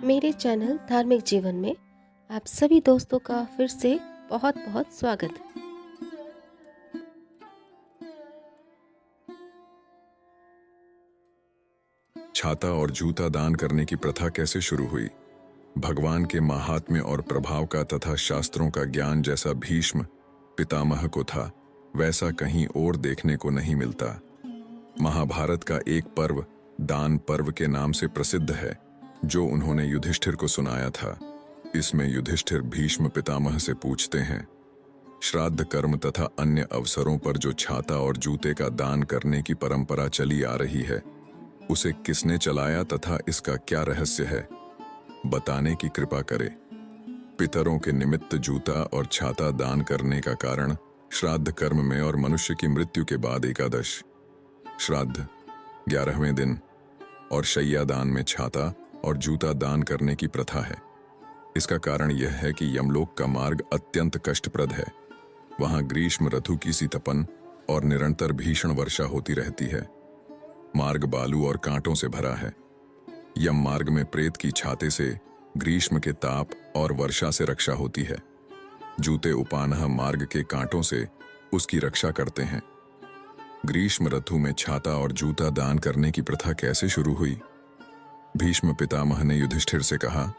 मेरे चैनल धार्मिक जीवन में आप सभी दोस्तों का फिर से बहुत बहुत स्वागत है। छाता और जूता दान करने की प्रथा कैसे शुरू हुई? भगवान के माहात्म्य और प्रभाव का तथा शास्त्रों का ज्ञान जैसा भीष्म पितामह को था, वैसा कहीं और देखने को नहीं मिलता। महाभारत का एक पर्व दान पर्व के नाम से प्रसिद्ध है, जो उन्होंने युधिष्ठिर को सुनाया था। इसमें युधिष्ठिर भीष्म पितामह से पूछते हैं, श्राद्ध कर्म तथा अन्य अवसरों पर जो छाता और जूते का दान करने की परंपरा चली आ रही है, उसे किसने चलाया तथा इसका क्या रहस्य है, बताने की कृपा करे। पितरों के निमित्त जूता और छाता दान करने का कारण श्राद्ध कर्म में और मनुष्य की मृत्यु के बाद एकादश श्राद्ध 11वें दिन और शय्या दान में छाता और जूता दान करने की प्रथा है। इसका कारण यह है कि यमलोक का मार्ग अत्यंत कष्टप्रद है। वहां ग्रीष्म ऋतु की सी तपन और निरंतर भीषण वर्षा होती रहती है। मार्ग बालू और कांटों से भरा है। यम मार्ग में प्रेत की छाते से ग्रीष्म के ताप और वर्षा से रक्षा होती है। जूते उपानह मार्ग के कांटों से उसकी रक्षा करते हैं। ग्रीष्म ऋतु में छाता और जूता दान करने की प्रथा कैसे शुरू हुई? भीष्म पितामह ने युधिष्ठिर से कहा,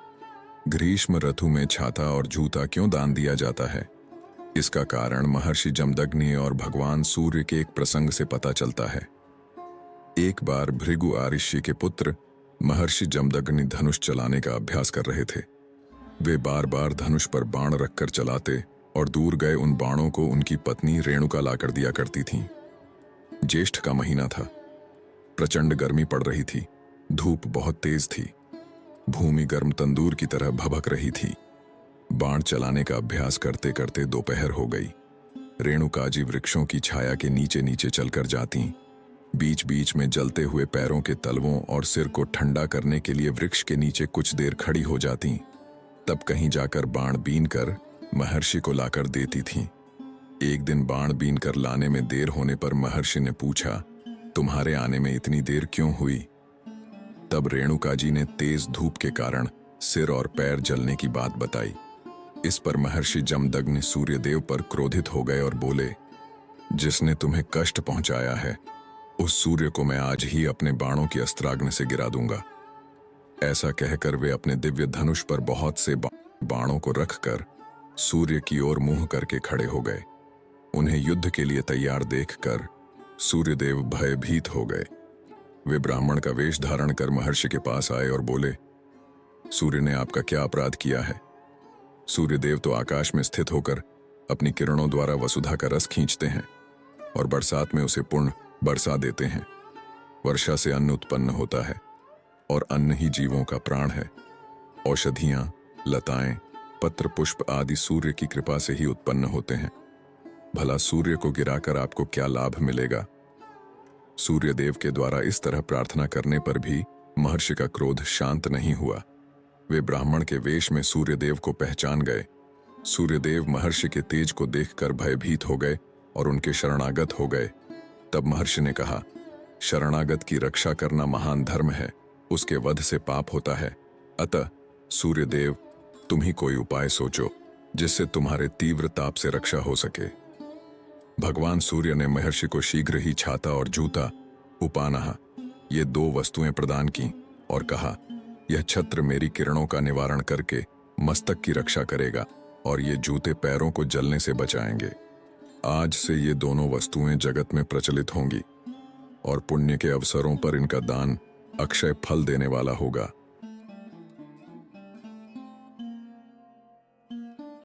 ग्रीष्म ऋतु में छाता और जूता क्यों दान दिया जाता है? इसका कारण महर्षि जमदग्नि और भगवान सूर्य के एक प्रसंग से पता चलता है। एक बार भृगु ऋषि के पुत्र महर्षि जमदग्नि धनुष चलाने का अभ्यास कर रहे थे। वे बार बार धनुष पर बाण रखकर चलाते और दूर गए उन बाणों को उनकी पत्नी रेणुका लाकर दिया करती थीं। ज्येष्ठ का महीना था। प्रचंड गर्मी पड़ रही थी। धूप बहुत तेज थी। भूमि गर्म तंदूर की तरह भभक रही थी। बाण चलाने का अभ्यास करते करते दोपहर हो गई। रेणुका जी वृक्षों की छाया के नीचे नीचे चलकर जाती। बीच बीच में जलते हुए पैरों के तलवों और सिर को ठंडा करने के लिए वृक्ष के नीचे कुछ देर खड़ी हो जाती। तब कहीं जाकर बाण बीनकर महर्षि को लाकर देती थीं। एक दिन बाण बीनकर लाने में देर होने पर महर्षि ने पूछा, तुम्हारे आने में इतनी देर क्यों हुई? तब रेणुका जी ने तेज धूप के कारण सिर और पैर जलने की बात बताई। इस पर महर्षि जमदग्नि सूर्यदेव पर क्रोधित हो गए और बोले, जिसने तुम्हें कष्ट पहुंचाया है, उस सूर्य को मैं आज ही अपने बाणों की अस्त्राग्नि से गिरा दूंगा। ऐसा कहकर वे अपने दिव्य धनुष पर बहुत से बाणों को रखकर सूर्य की ओर मुंह करके खड़े हो गए। उन्हें युद्ध के लिए तैयार देखकर सूर्यदेव भयभीत हो गए। वे ब्राह्मण का वेश धारण कर महर्षि के पास आए और बोले, सूर्य ने आपका क्या अपराध किया है? सूर्यदेव तो आकाश में स्थित होकर अपनी किरणों द्वारा वसुधा का रस खींचते हैं और बरसात में उसे पुण्य बरसा देते हैं। वर्षा से अन्न उत्पन्न होता है और अन्न ही जीवों का प्राण है। औषधियां, लताएं, पत्र पुष्प आदि सूर्य की कृपा से ही उत्पन्न होते हैं। भला सूर्य को गिराकर आपको क्या लाभ मिलेगा? सूर्यदेव के द्वारा इस तरह प्रार्थना करने पर भी महर्षि का क्रोध शांत नहीं हुआ। वे ब्राह्मण के वेश में सूर्यदेव को पहचान गए। सूर्यदेव महर्षि के तेज को देखकर भयभीत हो गए और उनके शरणागत हो गए। तब महर्षि ने कहा, शरणागत की रक्षा करना महान धर्म है, उसके वध से पाप होता है। अतः सूर्यदेव, तुम ही कोई उपाय सोचो जिससे तुम्हारे तीव्र ताप से रक्षा हो सके। भगवान सूर्य ने महर्षि को शीघ्र ही छाता और जूता, उपानह, ये दो वस्तुएं प्रदान की और कहा, यह छत्र मेरी किरणों का निवारण करके मस्तक की रक्षा करेगा और ये जूते पैरों को जलने से बचाएंगे। आज से ये दोनों वस्तुएं जगत में प्रचलित होंगी और पुण्य के अवसरों पर इनका दान अक्षय फल देने वाला होगा।